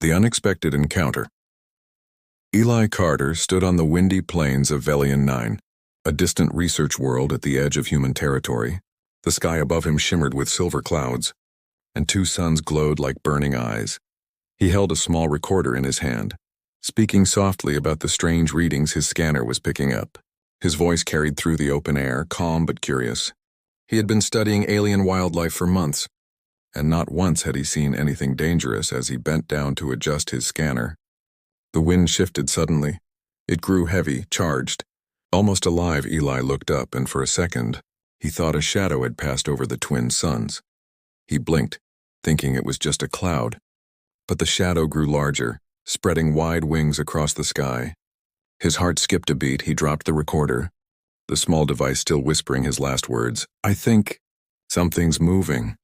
The Unexpected Encounter. Eli Carter stood on the windy plains of Velian 9, a distant research world at the edge of human territory. The sky above him shimmered with silver clouds, and two suns glowed like burning eyes. He held a small recorder in his hand, speaking softly about the strange readings his scanner was picking up. His voice carried through the open air, calm but curious. He had been studying alien wildlife for months, and not once had he seen anything dangerous as he bent down to adjust his scanner. The wind shifted suddenly. It grew heavy, charged. Almost alive, Eli looked up, and for a second, he thought a shadow had passed over the twin suns. He blinked, thinking it was just a cloud. But the shadow grew larger, spreading wide wings across the sky. His heart skipped a beat. He dropped the recorder, the small device still whispering his last words. "I think something's moving."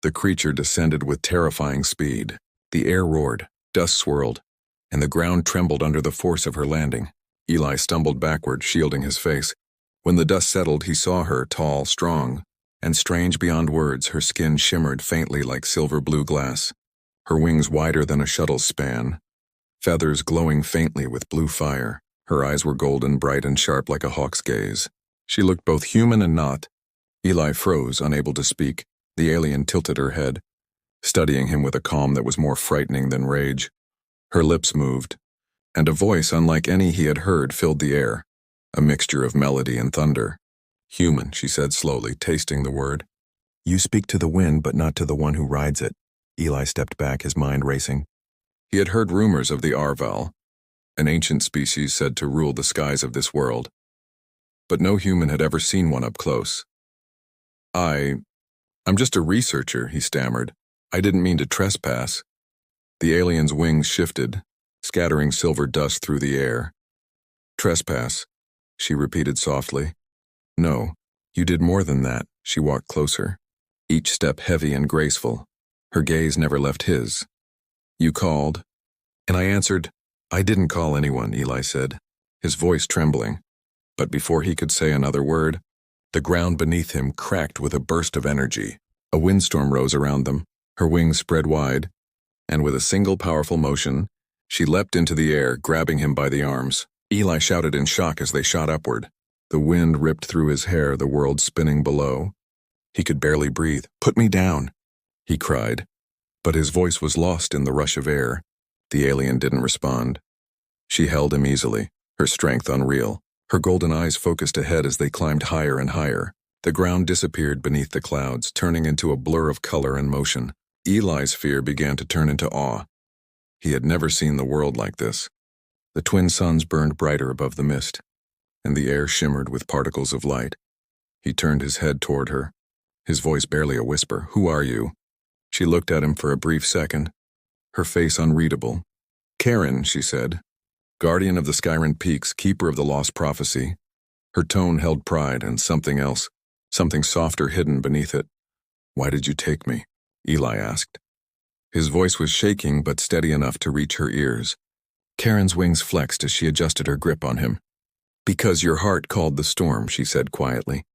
The creature descended with terrifying speed. The air roared, dust swirled, and the ground trembled under the force of her landing. Eli stumbled backward, shielding his face. When the dust settled, he saw her, tall, strong, and strange beyond words. Her skin shimmered faintly like silver-blue glass, her wings wider than a shuttle's span, feathers glowing faintly with blue fire. Her eyes were golden, bright and sharp like a hawk's gaze. She looked both human and not. Eli froze, unable to speak. The alien tilted her head, studying him with a calm that was more frightening than rage. Her lips moved, and a voice unlike any he had heard filled the air, a mixture of melody and thunder. "Human," she said slowly, tasting the word. "You speak to the wind, but not to the one who rides it." Eli stepped back, his mind racing. He had heard rumors of the Arval, an ancient species said to rule the skies of this world, but no human had ever seen one up close. I'm just a researcher," he stammered. "I didn't mean to trespass." The alien's wings shifted, scattering silver dust through the air. "Trespass," she repeated softly. "No, you did more than that." She walked closer, each step heavy and graceful. Her gaze never left his. "You called, and I answered." "I didn't call anyone," Eli said, his voice trembling. But before he could say another word, the ground beneath him cracked with a burst of energy. A windstorm rose around them, her wings spread wide, and with a single powerful motion, she leapt into the air, grabbing him by the arms. Eli shouted in shock as they shot upward. The wind ripped through his hair, the world spinning below. He could barely breathe. "Put me down," he cried, but his voice was lost in the rush of air. The alien didn't respond. She held him easily, her strength unreal. Her golden eyes focused ahead as they climbed higher and higher. The ground disappeared beneath the clouds, turning into a blur of color and motion. Eli's fear began to turn into awe. He had never seen the world like this. The twin suns burned brighter above the mist, and the air shimmered with particles of light. He turned his head toward her, his voice barely a whisper. "Who are you?" She looked at him for a brief second, her face unreadable. "Karen," she said. "Guardian of the Skyran Peaks, keeper of the lost prophecy." Her tone held pride and something else, something softer hidden beneath it. "Why did you take me?" Eli asked. His voice was shaking but steady enough to reach her ears. Karen's wings flexed as she adjusted her grip on him. "Because your heart called the storm," she said quietly.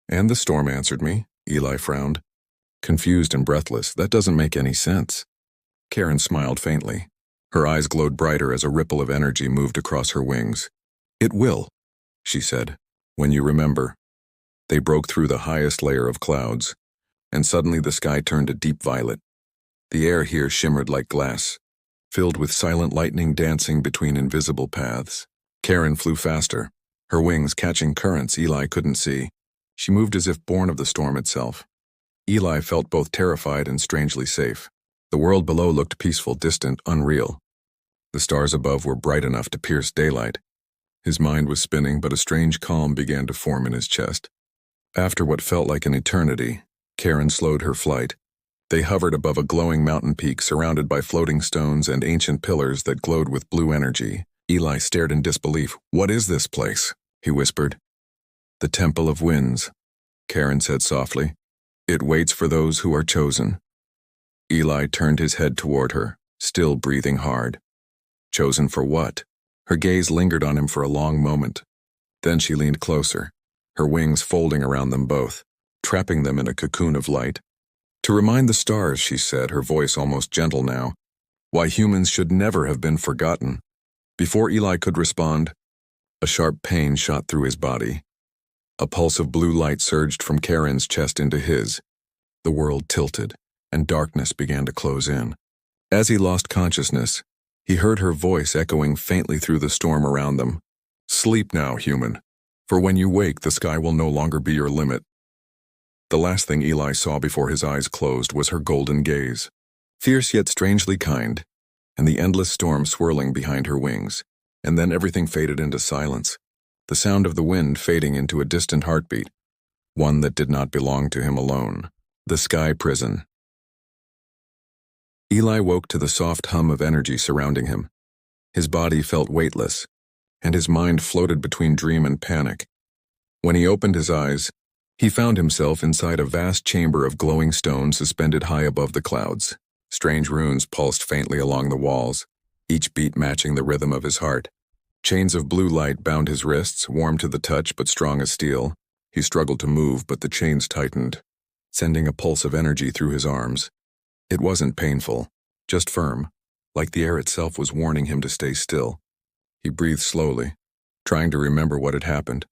"And the storm answered me," Eli frowned. Confused and breathless, "That doesn't make any sense." Karen smiled faintly. Her eyes glowed brighter as a ripple of energy moved across her wings. "It will," she said, "when you remember." They broke through the highest layer of clouds, and suddenly the sky turned a deep violet. The air here shimmered like glass, filled with silent lightning dancing between invisible paths. Karen flew faster, her wings catching currents Eli couldn't see. She moved as if born of the storm itself. Eli felt both terrified and strangely safe. The world below looked peaceful, distant, unreal. The stars above were bright enough to pierce daylight. His mind was spinning, but a strange calm began to form in his chest. After what felt like an eternity, Karen slowed her flight. They hovered above a glowing mountain peak surrounded by floating stones and ancient pillars that glowed with blue energy. Eli stared in disbelief. "What is this place?" he whispered. "The Temple of Winds," Karen said softly. "It waits for those who are chosen." Eli turned his head toward her, still breathing hard. Chosen for what? Her gaze lingered on him for a long moment. Then she leaned closer, her wings folding around them both, trapping them in a cocoon of light. "To remind the stars," she said, her voice almost gentle now, Why humans should never have been forgotten. Before Eli could respond, a sharp pain shot through his body. A pulse of blue light surged from Karen's chest into his. The world tilted, and darkness began to close in. As he lost consciousness, he heard her voice echoing faintly through the storm around them. Sleep now, human. For when you wake, the sky will no longer be your limit. The last thing Eli saw before his eyes closed was her golden gaze, fierce yet strangely kind, and the endless storm swirling behind her wings. And then everything faded into silence, the sound of the wind fading into a distant heartbeat, one that did not belong to him alone. The sky prison. Eli woke to the soft hum of energy surrounding him. His body felt weightless, and his mind floated between dream and panic. When he opened his eyes, he found himself inside a vast chamber of glowing stone suspended high above the clouds. Strange runes pulsed faintly along the walls, each beat matching the rhythm of his heart. Chains of blue light bound his wrists, warm to the touch but strong as steel. He struggled to move, but the chains tightened, sending a pulse of energy through his arms. It wasn't painful, just firm, like the air itself was warning him to stay still. He breathed slowly, trying to remember what had happened.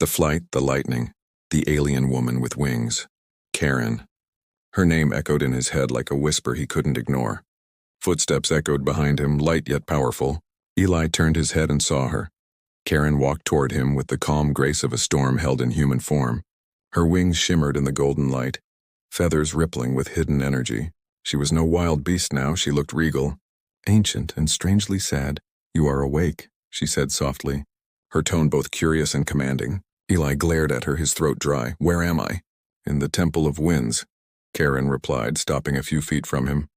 The flight, the lightning, the alien woman with wings. Karen. Her name echoed in his head like a whisper he couldn't ignore. Footsteps echoed behind him, light yet powerful. Eli turned his head and saw her. Karen walked toward him with the calm grace of a storm held in human form. Her wings shimmered in the golden light, feathers rippling with hidden energy. She was no wild beast now, she looked regal, ancient and strangely sad. "You are awake," she said softly, her tone both curious and commanding. Eli glared at her, his throat dry. "Where am I?" "In the Temple of Winds," Karen replied, stopping a few feet from him.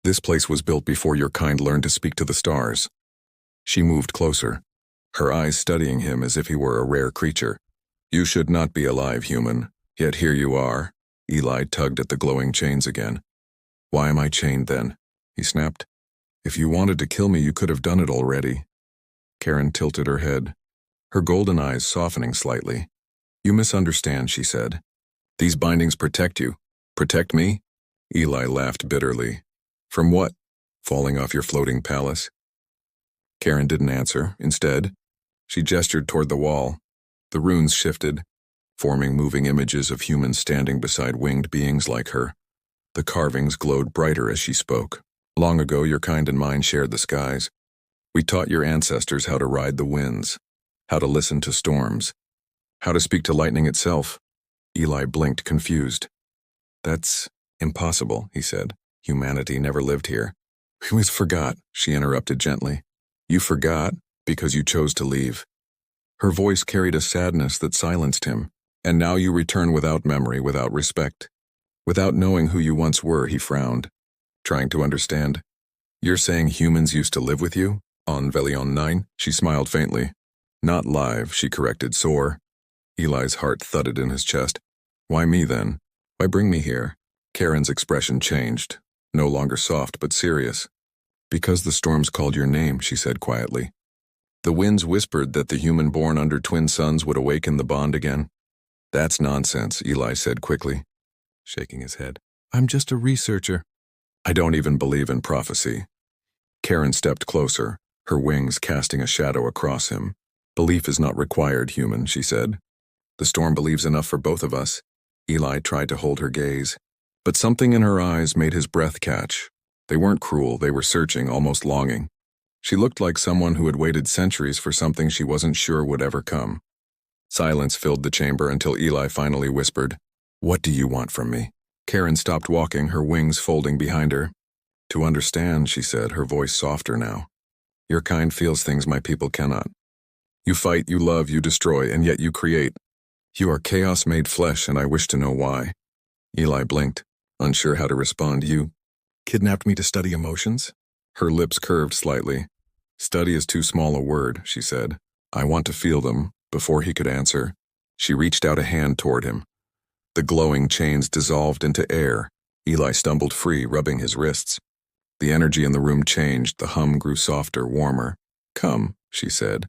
"This place was built before your kind learned to speak to the stars." She moved closer, her eyes studying him as if he were a rare creature. "You should not be alive, human, yet here you are." Eli tugged at the glowing chains again. "Why am I chained then?" he snapped. "If you wanted to kill me, you could have done it already." Karen tilted her head, her golden eyes softening slightly. "You misunderstand," she said. "These bindings protect you." "Protect me?" Eli laughed bitterly. "From what? Falling off your floating palace?" Karen didn't answer. Instead, she gestured toward the wall. The runes shifted, forming moving images of humans standing beside winged beings like her. The carvings glowed brighter as she spoke. "Long ago, your kind and mine shared the skies. We taught your ancestors how to ride the winds, how to listen to storms, how to speak to lightning itself." Eli blinked, confused. "That's impossible," he said. "Humanity never lived here." "We forgot," she interrupted gently. "You forgot because you chose to leave." Her voice carried a sadness that silenced him. "And now you return without memory, without respect. Without knowing who you once were," he frowned, trying to understand. "You're saying humans used to live with you? On Velion 9? She smiled faintly. "Not live," she corrected, "sore." Eli's heart thudded in his chest. "Why me then? Why bring me here?" Karen's expression changed, no longer soft but serious. "Because the storms called your name," she said quietly. "The winds whispered that the human born under twin suns would awaken the bond again." "That's nonsense," Eli said quickly, shaking his head. "I'm just a researcher." "I don't even believe in prophecy." Karen stepped closer, her wings casting a shadow across him. "Belief is not required, human," she said. "The storm believes enough for both of us." Eli tried to hold her gaze, but something in her eyes made his breath catch. They weren't cruel, they were searching, almost longing. She looked like someone who had waited centuries for something she wasn't sure would ever come. Silence filled the chamber until Eli finally whispered, "What do you want from me?" Karen stopped walking, her wings folding behind her. "To understand," she said, her voice softer now. "Your kind feels things my people cannot. You fight, you love, you destroy, and yet you create. You are chaos made flesh, and I wish to know why." Eli blinked, unsure how to respond. "You kidnapped me to study emotions?" Her lips curved slightly. "Study is too small a word," she said. "I want to feel them." Before he could answer, she reached out a hand toward him. The glowing chains dissolved into air. Eli stumbled free, rubbing his wrists. The energy in the room changed, the hum grew softer, warmer. "Come," she said,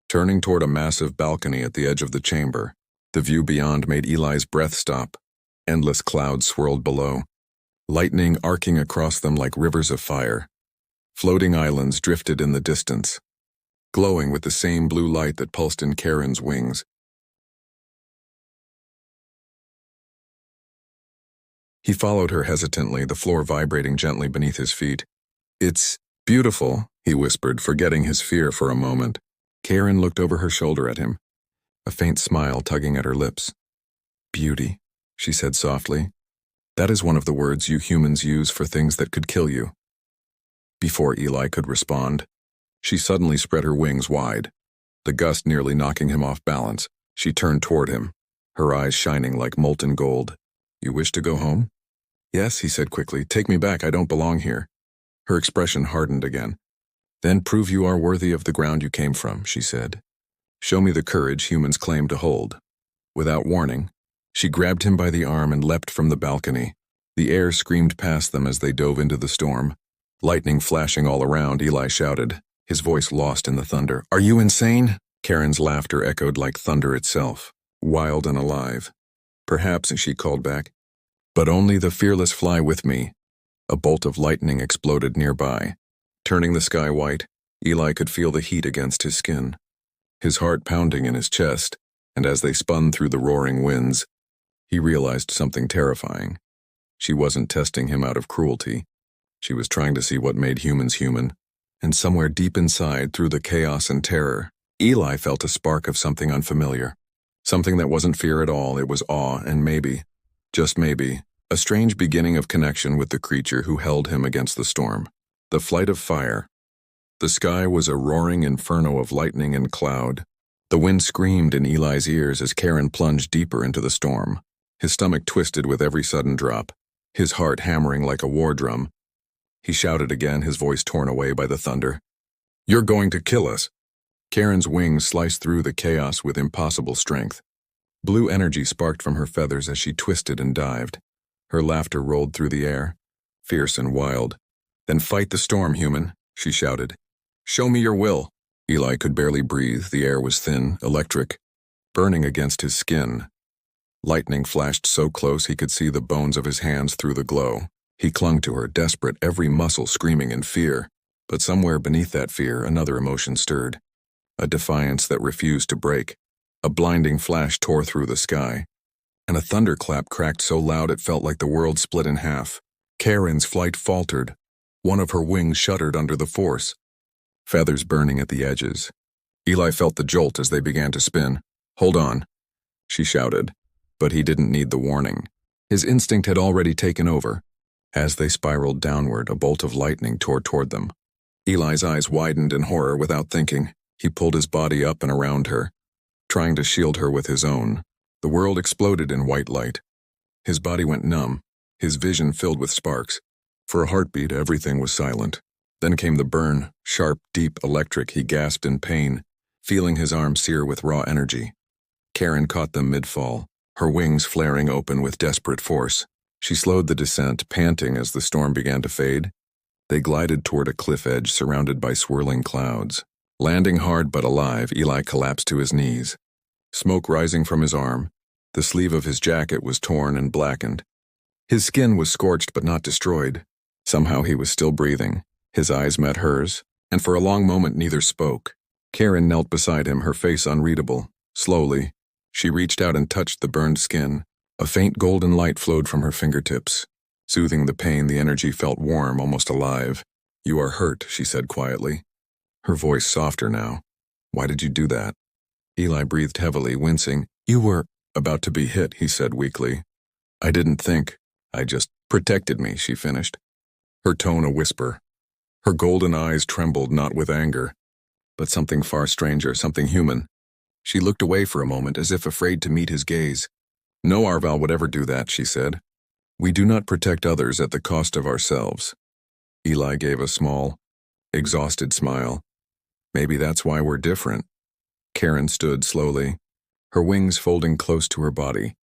turning toward a massive balcony at the edge of the chamber. The view beyond made Eli's breath stop. Endless clouds swirled below, lightning arcing across them like rivers of fire. Floating islands drifted in the distance, glowing with the same blue light that pulsed in Karen's wings. He followed her hesitantly, the floor vibrating gently beneath his feet. "It's beautiful," he whispered, forgetting his fear for a moment. Karen looked over her shoulder at him, a faint smile tugging at her lips. "Beauty," she said softly. "That is one of the words you humans use for things that could kill you." Before Eli could respond, she suddenly spread her wings wide, the gust nearly knocking him off balance. She turned toward him, her eyes shining like molten gold. "You wish to go home?" "Yes," he said quickly. "Take me back. I don't belong here." Her expression hardened again. "Then prove you are worthy of the ground you came from," she said. "Show me the courage humans claim to hold." Without warning, she grabbed him by the arm and leapt from the balcony. The air screamed past them as they dove into the storm. Lightning flashing all around, Eli shouted, his voice lost in the thunder. "Are you insane?" Karen's laughter echoed like thunder itself, wild and alive. "Perhaps," she called back, "but only the fearless fly with me." A bolt of lightning exploded nearby, turning the sky white. Eli could feel the heat against his skin, his heart pounding in his chest, and as they spun through the roaring winds, he realized something terrifying. She wasn't testing him out of cruelty. She was trying to see what made humans human, and somewhere deep inside, through the chaos and terror, Eli felt a spark of something unfamiliar. Something that wasn't fear at all, it was awe and maybe, just maybe, a strange beginning of connection with the creature who held him against the storm. The flight of fire. The sky was a roaring inferno of lightning and cloud. The wind screamed in Eli's ears as Karen plunged deeper into the storm. His stomach twisted with every sudden drop, his heart hammering like a war drum. He shouted again, his voice torn away by the thunder. "You're going to kill us!" Karen's wings sliced through the chaos with impossible strength. Blue energy sparked from her feathers as she twisted and dived. Her laughter rolled through the air, fierce and wild. "Then fight the storm, human," she shouted. "Show me your will." Eli could barely breathe. The air was thin, electric, burning against his skin. Lightning flashed so close he could see the bones of his hands through the glow. He clung to her, desperate, every muscle screaming in fear. But somewhere beneath that fear, another emotion stirred. A defiance that refused to break. A blinding flash tore through the sky, and a thunderclap cracked so loud it felt like the world split in half. Karen's flight faltered. One of her wings shuddered under the force, feathers burning at the edges. Eli felt the jolt as they began to spin. "Hold on," she shouted, but he didn't need the warning. His instinct had already taken over. As they spiraled downward, a bolt of lightning tore toward them. Eli's eyes widened in horror without thinking. He pulled his body up and around her, trying to shield her with his own. The world exploded in white light. His body went numb, his vision filled with sparks. For a heartbeat, everything was silent. Then came the burn, sharp, deep, electric. He gasped in pain, feeling his arm sear with raw energy. Karen caught them mid-fall, her wings flaring open with desperate force. She slowed the descent, panting as the storm began to fade. They glided toward a cliff edge surrounded by swirling clouds. Landing hard but alive, Eli collapsed to his knees. Smoke rising from his arm, the sleeve of his jacket was torn and blackened. His skin was scorched but not destroyed. Somehow he was still breathing. His eyes met hers, and for a long moment neither spoke. Karen knelt beside him, her face unreadable. Slowly, she reached out and touched the burned skin. A faint golden light flowed from her fingertips. Soothing the pain, the energy felt warm, almost alive. "You are hurt," she said quietly, her voice softer now. "Why did you do that?" Eli breathed heavily, wincing. "You were about to be hit," he said weakly. "I didn't think. I just protected me," she finished, her tone a whisper. Her golden eyes trembled, not with anger, but something far stranger, something human. She looked away for a moment, as if afraid to meet his gaze. "No Arval would ever do that," she said. "We do not protect others at the cost of ourselves." Eli gave a small, exhausted smile. "Maybe that's why we're different." Karen stood slowly, her wings folding close to her body.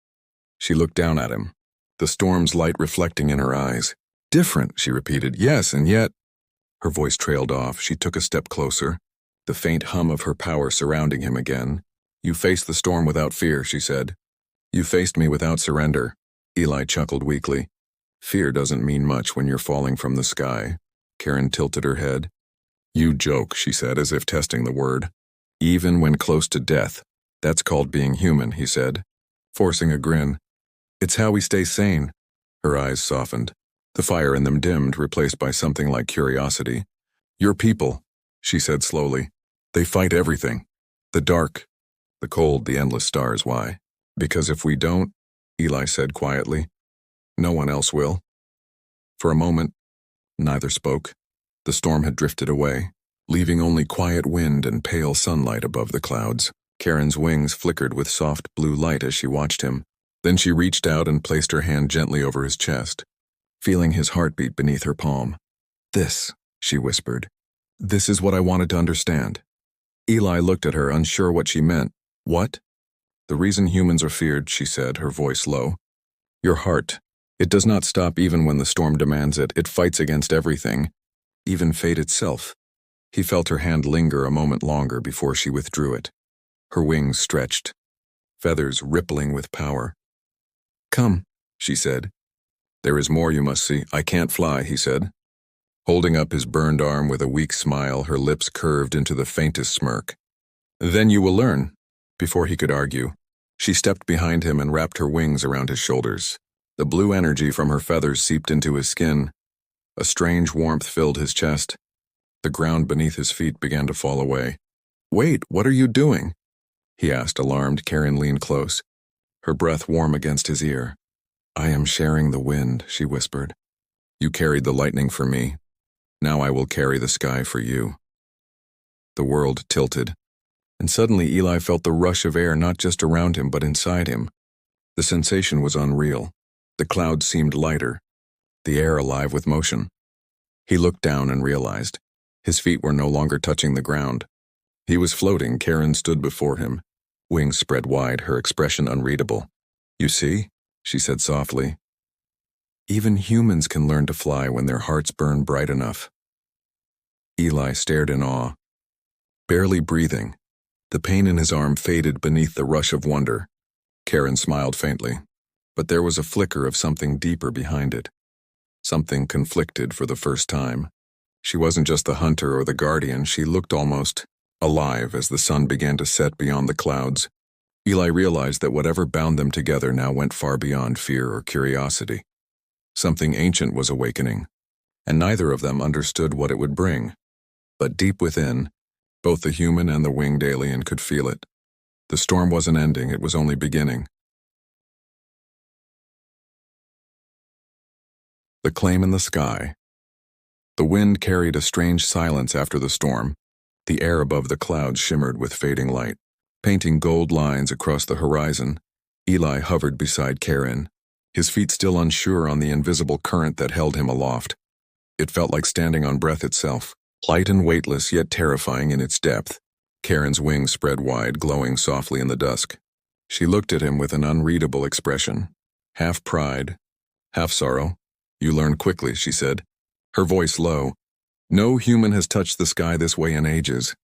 She looked down at him, the storm's light reflecting in her eyes. "Different," she repeated. "Yes, and yet—" Her voice trailed off. She took a step closer, the faint hum of her power surrounding him again. "You faced the storm without fear," she said. "You faced me without surrender." Eli chuckled weakly. "Fear doesn't mean much when you're falling from the sky." Karen tilted her head. You joke, she said, as if testing the word. Even when close to death. That's called being human, he said, forcing a grin. It's how we stay sane. Her eyes softened. The fire in them dimmed, replaced by something like curiosity. Your people, she said slowly. They fight everything. The dark, the cold, the endless stars. Why? Because if we don't, Eli said quietly, no one else will. For a moment, neither spoke. The storm had drifted away, leaving only quiet wind and pale sunlight above the clouds. Karen's wings flickered with soft blue light as she watched him. Then she reached out and placed her hand gently over his chest, feeling his heartbeat beneath her palm. This, she whispered. This is what I wanted to understand. Eli looked at her, unsure what she meant. What? The reason humans are feared, she said, her voice low. Your heart. It does not stop even when the storm demands it. It fights against everything, even fate itself. He felt her hand linger a moment longer before she withdrew it. Her wings stretched, feathers rippling with power. Come, she said. There is more you must see. I can't fly, he said. Holding up his burned arm with a weak smile, her lips curved into the faintest smirk. Then you will learn. Before he could argue, she stepped behind him and wrapped her wings around his shoulders. The blue energy from her feathers seeped into his skin. A strange warmth filled his chest. The ground beneath his feet began to fall away. Wait, what are you doing? He asked, alarmed. Karen leaned close, her breath warm against his ear. I am sharing the wind, she whispered. You carried the lightning for me. Now I will carry the sky for you. The world tilted, and suddenly Eli felt the rush of air not just around him but inside him. The sensation was unreal. The clouds seemed lighter, the air alive with motion. He looked down and realized his feet were no longer touching the ground. He was floating. Karen stood before him, wings spread wide, her expression unreadable. You see, she said softly, even humans can learn to fly when their hearts burn bright enough. Eli stared in awe, barely breathing. The pain in his arm faded beneath the rush of wonder. Karen smiled faintly, but there was a flicker of something deeper behind it. Something conflicted for the first time. She wasn't just the hunter or the guardian, she looked almost alive as the sun began to set beyond the clouds. Eli realized that whatever bound them together now went far beyond fear or curiosity. Something ancient was awakening, and neither of them understood what it would bring. But deep within, both the human and the winged alien could feel it. The storm wasn't ending, it was only beginning. The claim in the sky. The wind carried a strange silence after the storm. The air above the clouds shimmered with fading light, painting gold lines across the horizon. Eli hovered beside Karen, his feet still unsure on the invisible current that held him aloft. It felt like standing on breath itself, light and weightless yet terrifying in its depth. Karen's wings spread wide, glowing softly in the dusk. She looked at him with an unreadable expression, half pride, half sorrow. You learn quickly, she said, her voice low. No human has touched the sky this way in ages.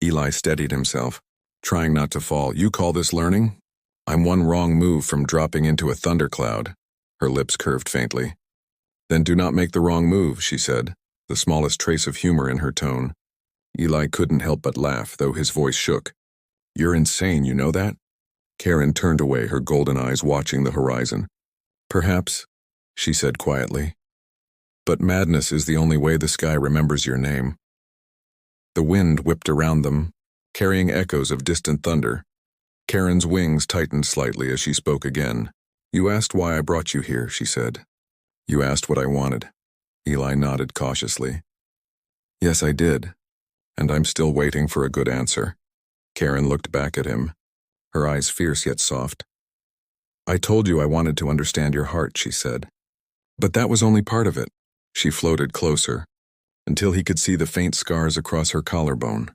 Eli steadied himself, trying not to fall. You call this learning? I'm one wrong move from dropping into a thundercloud. Her lips curved faintly. Then do not make the wrong move, she said, the smallest trace of humor in her tone. Eli couldn't help but laugh, though his voice shook. You're insane, you know that? Karen turned away, her golden eyes watching the horizon. Perhaps, she said quietly. But madness is the only way the sky remembers your name. The wind whipped around them, carrying echoes of distant thunder. Karen's wings tightened slightly as she spoke again. You asked why I brought you here, she said. You asked what I wanted. Eli nodded cautiously. Yes, I did. And I'm still waiting for a good answer. Karen looked back at him, her eyes fierce yet soft. I told you I wanted to understand your heart, she said. But that was only part of it. She floated closer, until he could see the faint scars across her collarbone,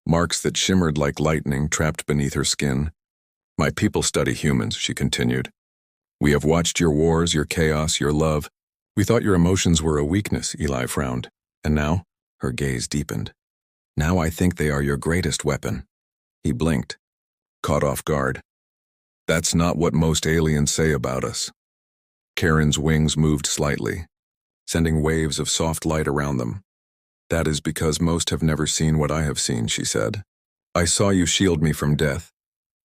marks that shimmered like lightning trapped beneath her skin. My people study humans, she continued. We have watched your wars, your chaos, your love. We thought your emotions were a weakness, Eli frowned. And now, her gaze deepened. Now I think they are your greatest weapon. He blinked, caught off guard. That's not what most aliens say about us. Karen's wings moved slightly, sending waves of soft light around them. That is because most have never seen what I have seen, she said. I saw you shield me from death.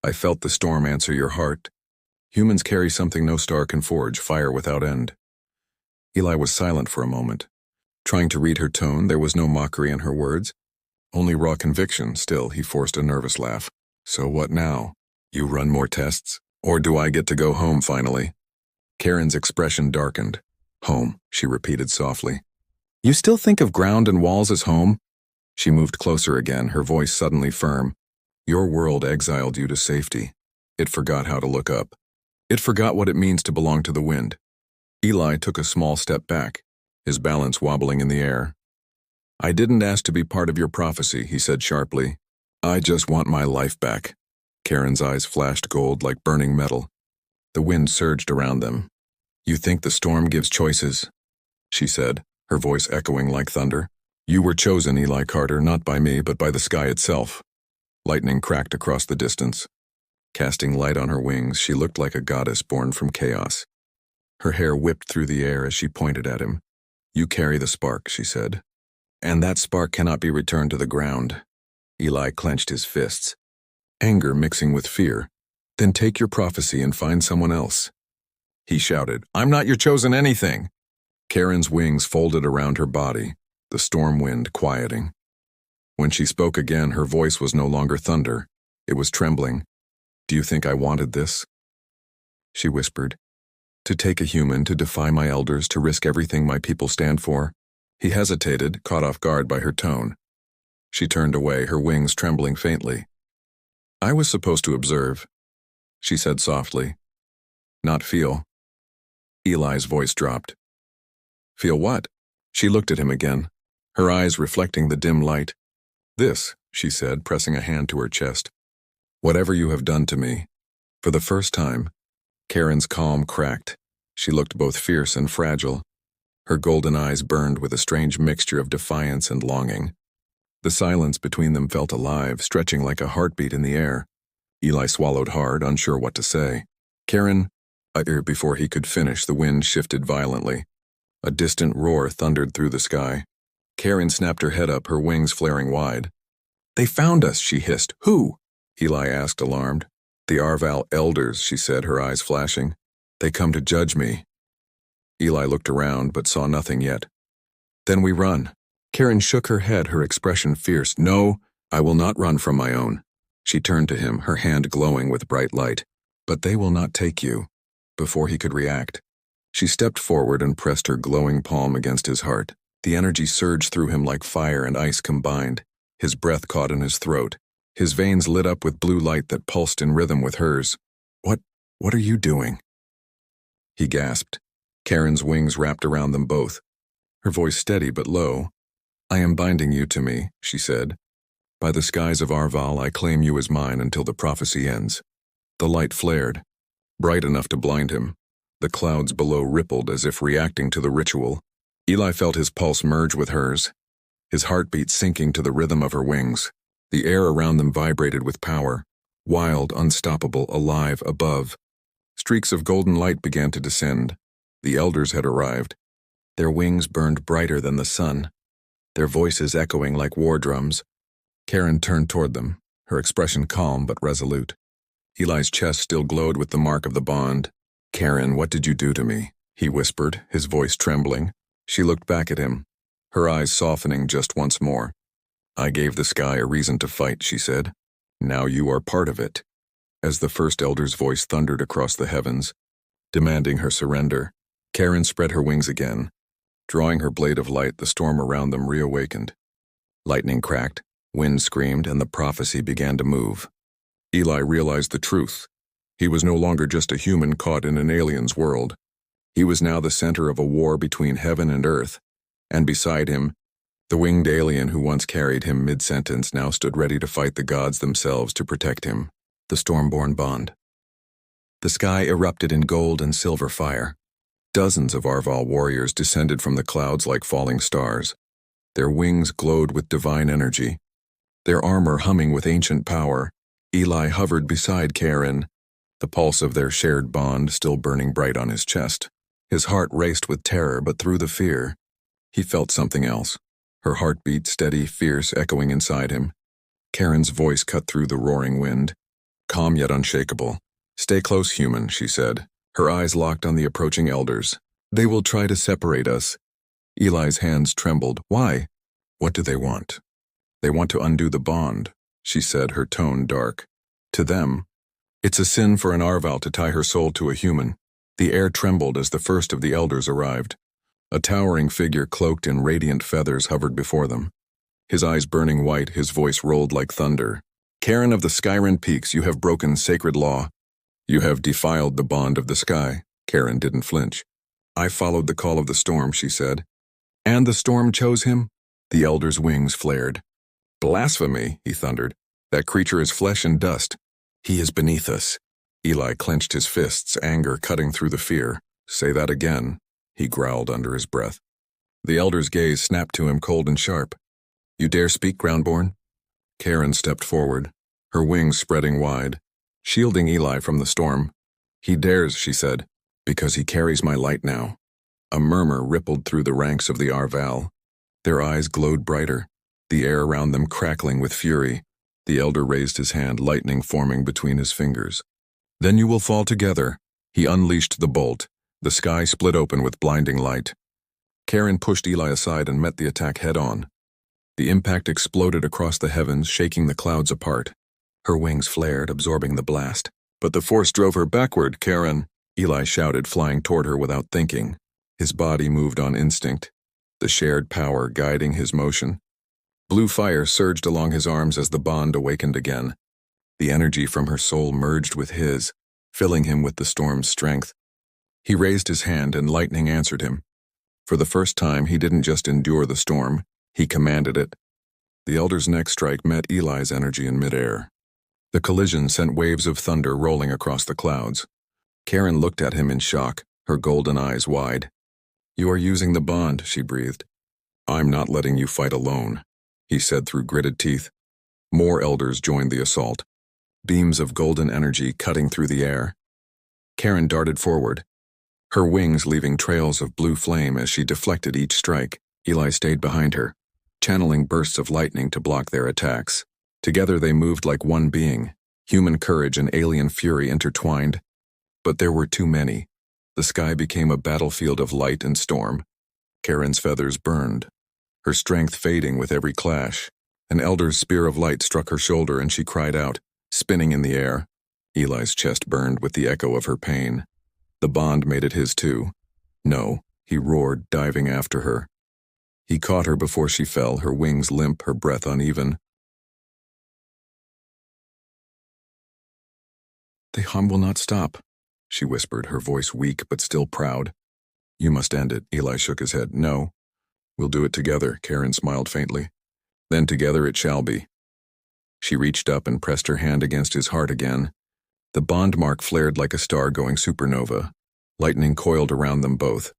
I felt the storm answer your heart. Humans carry something no star can forge, fire without end. Eli was silent for a moment. Trying to read her tone, there was no mockery in her words. Only raw conviction. Still, he forced a nervous laugh. So what now? You run more tests? Or do I get to go home finally? Karen's expression darkened. Home, she repeated softly. You still think of ground and walls as home? She moved closer again, her voice suddenly firm. Your world exiled you to safety. It forgot how to look up. It forgot what it means to belong to the wind. Eli took a small step back, his balance wobbling in the air. I didn't ask to be part of your prophecy, he said sharply. I just want my life back. Karen's eyes flashed gold like burning metal. The wind surged around them. You think the storm gives choices? She said, her voice echoing like thunder. You were chosen, Eli Carter, not by me, but by the sky itself. Lightning cracked across the distance. Casting light on her wings, she looked like a goddess born from chaos. Her hair whipped through the air as she pointed at him. You carry the spark, she said. And that spark cannot be returned to the ground. Eli clenched his fists, anger mixing with fear. Then take your prophecy and find someone else. He shouted, I'm not your chosen anything. Karen's wings folded around her body, the storm wind quieting. When she spoke again, her voice was no longer thunder. It was trembling. Do you think I wanted this? She whispered. To take a human, to defy my elders, to risk everything my people stand for. He hesitated, caught off guard by her tone. She turned away, her wings trembling faintly. I was supposed to observe, she said softly. Not feel. Eli's voice dropped. Feel what? She looked at him again, her eyes reflecting the dim light. This, she said, pressing a hand to her chest. Whatever you have done to me. For the first time, Karen's calm cracked. She looked both fierce and fragile. Her golden eyes burned with a strange mixture of defiance and longing. The silence between them felt alive, stretching like a heartbeat in the air. Eli swallowed hard, unsure what to say. Karen, before he could finish, the wind shifted violently. A distant roar thundered through the sky. Karen snapped her head up, her wings flaring wide. They found us, she hissed. Who? Eli asked, alarmed. The Arval elders, she said, her eyes flashing. They come to judge me. Eli looked around, but saw nothing yet. Then we run. Karen shook her head, her expression fierce. No, I will not run from my own. She turned to him, her hand glowing with bright light. But they will not take you. Before he could react, she stepped forward and pressed her glowing palm against his heart. The energy surged through him like fire and ice combined. His breath caught in his throat. His veins lit up with blue light that pulsed in rhythm with hers. What are you doing? He gasped. Karen's wings wrapped around them both. Her voice steady but low. I am binding you to me, she said. By the skies of Arval, I claim you as mine until the prophecy ends. The light flared, bright enough to blind him. The clouds below rippled as if reacting to the ritual. Eli felt his pulse merge with hers, his heartbeat sinking to the rhythm of her wings. The air around them vibrated with power, wild, unstoppable, alive, above. Streaks of golden light began to descend. The elders had arrived. Their wings burned brighter than the sun, their voices echoing like war drums. Karen turned toward them, her expression calm but resolute. Eli's chest still glowed with the mark of the bond. Karen, what did you do to me? He whispered, his voice trembling. She looked back at him, her eyes softening just once more. I gave the sky a reason to fight, she said. Now you are part of it. As the first elder's voice thundered across the heavens, demanding her surrender, Karen spread her wings again. Drawing her blade of light, the storm around them reawakened. Lightning cracked, wind screamed, and the prophecy began to move. Eli realized the truth. He was no longer just a human caught in an alien's world. He was now the center of a war between heaven and earth, and beside him, the winged alien who once carried him mid-sentence now stood ready to fight the gods themselves to protect him, the Stormborn Bond. The sky erupted in gold and silver fire. Dozens of Arval warriors descended from the clouds like falling stars. Their wings glowed with divine energy. Their armor humming with ancient power, Eli hovered beside Karen, the pulse of their shared bond still burning bright on his chest. His heart raced with terror, but through the fear, he felt something else. her heartbeat steady, fierce, echoing inside him. Karen's voice cut through the roaring wind. Calm yet unshakable. "Stay close, human," she said, her eyes locked on the approaching elders. "They will try to separate us." Eli's hands trembled. "Why?" "What do they want?" "They want to undo the bond," she said, her tone dark. "To them, it's a sin for an Arval to tie her soul to a human." The air trembled as the first of the elders arrived. A towering figure cloaked in radiant feathers hovered before them. His eyes burning white, his voice rolled like thunder. "Karen of the Skyren Peaks, you have broken sacred law. You have defiled the bond of the sky." Karen didn't flinch. "I followed the call of the storm," she said. "And the storm chose him?" The elder's wings flared. "Blasphemy," he thundered. "That creature is flesh and dust. He is beneath us." Eli clenched his fists, anger cutting through the fear. "Say that again," he growled under his breath. The elder's gaze snapped to him cold and sharp. "You dare speak, Groundborn?" Karen stepped forward, her wings spreading wide, shielding Eli from the storm. "He dares," she said, "because he carries my light now." A murmur rippled through the ranks of the Arval. Their eyes glowed brighter, the air around them crackling with fury. The elder raised his hand, lightning forming between his fingers. "Then you will fall together." He unleashed the bolt. The sky split open with blinding light. Karen pushed Eli aside and met the attack head-on. The impact exploded across the heavens, shaking the clouds apart. Her wings flared, absorbing the blast. "But the force drove her backward, Karen," Eli shouted, flying toward her without thinking. His body moved on instinct, the shared power guiding his motion. Blue fire surged along his arms as the bond awakened again. The energy from her soul merged with his, filling him with the storm's strength. He raised his hand and lightning answered him. For the first time, he didn't just endure the storm, he commanded it. The elder's next strike met Eli's energy in midair. The collision sent waves of thunder rolling across the clouds. Karen looked at him in shock, her golden eyes wide. "You are using the bond," she breathed. "I'm not letting you fight alone," he said through gritted teeth. More elders joined the assault, beams of golden energy cutting through the air. Karen darted forward, her wings leaving trails of blue flame as she deflected each strike. Eli stayed behind her, channeling bursts of lightning to block their attacks. Together they moved like one being, human courage and alien fury intertwined. But there were too many. The sky became a battlefield of light and storm. Karen's feathers burned, her strength fading with every clash. An elder's spear of light struck her shoulder and she cried out, spinning in the air. Eli's chest burned with the echo of her pain. The bond made it his too. "No," he roared, diving after her. He caught her before she fell, her wings limp, her breath uneven. "The hum will not stop," she whispered, her voice weak but still proud. "You must end it," Eli shook his head. "No. We'll do it together," Karen smiled faintly. "Then together it shall be." She reached up and pressed her hand against his heart again. The bond mark flared like a star going supernova. Lightning coiled around them both,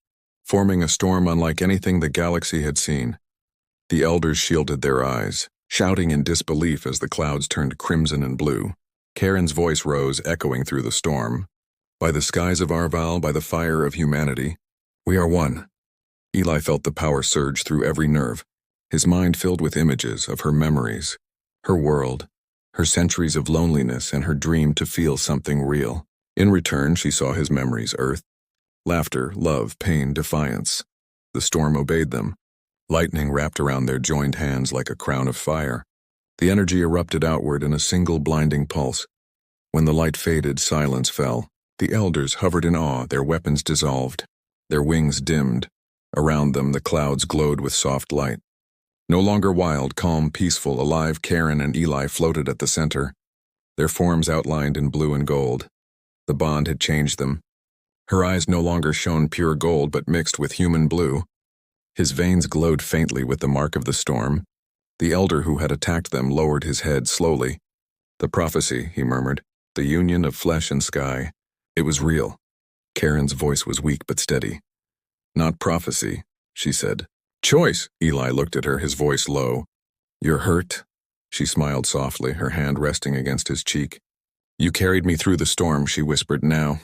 forming a storm unlike anything the galaxy had seen. The elders shielded their eyes, shouting in disbelief as the clouds turned crimson and blue. Karen's voice rose, echoing through the storm. "By the skies of Arval, by the fire of humanity, we are one." Eli felt the power surge through every nerve, his mind filled with images of her memories, her world, her centuries of loneliness, and her dream to feel something real. In return, she saw his memories: earth, laughter, love, pain, defiance. The storm obeyed them. Lightning wrapped around their joined hands like a crown of fire. The energy erupted outward in a single blinding pulse. When the light faded, silence fell. The elders hovered in awe, their weapons dissolved, their wings dimmed. Around them, the clouds glowed with soft light. No longer wild, calm, peaceful, alive, Karen and Eli floated at the center, their forms outlined in blue and gold. The bond had changed them. Her eyes no longer shone pure gold but mixed with human blue. His veins glowed faintly with the mark of the storm. The elder who had attacked them lowered his head slowly. "The prophecy," he murmured, "the union of flesh and sky. It was real." Karen's voice was weak but steady. "Not prophecy," she said. "Choice." Eli looked at her, his voice low. "You're hurt?" She smiled softly, her hand resting against his cheek. "You carried me through the storm," she whispered. "Now,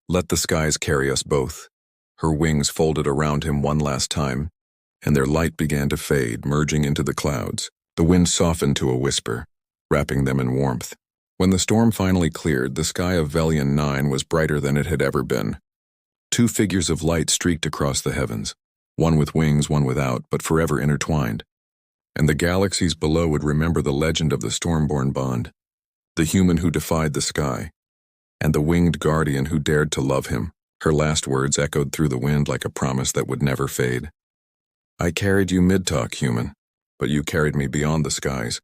let the skies carry us both." Her wings folded around him one last time. and their light began to fade, merging into the clouds. The wind softened to a whisper, wrapping them in warmth. When the storm finally cleared, the sky of Velian 9 was brighter than it had ever been. Two figures of light streaked across the heavens, one with wings, one without, but forever intertwined. And the galaxies below would remember the legend of the Stormborn bond, the human who defied the sky, and the winged guardian who dared to love him. Her last words echoed through the wind like a promise that would never fade. I carried you mid-talk, human, but you carried me beyond the skies.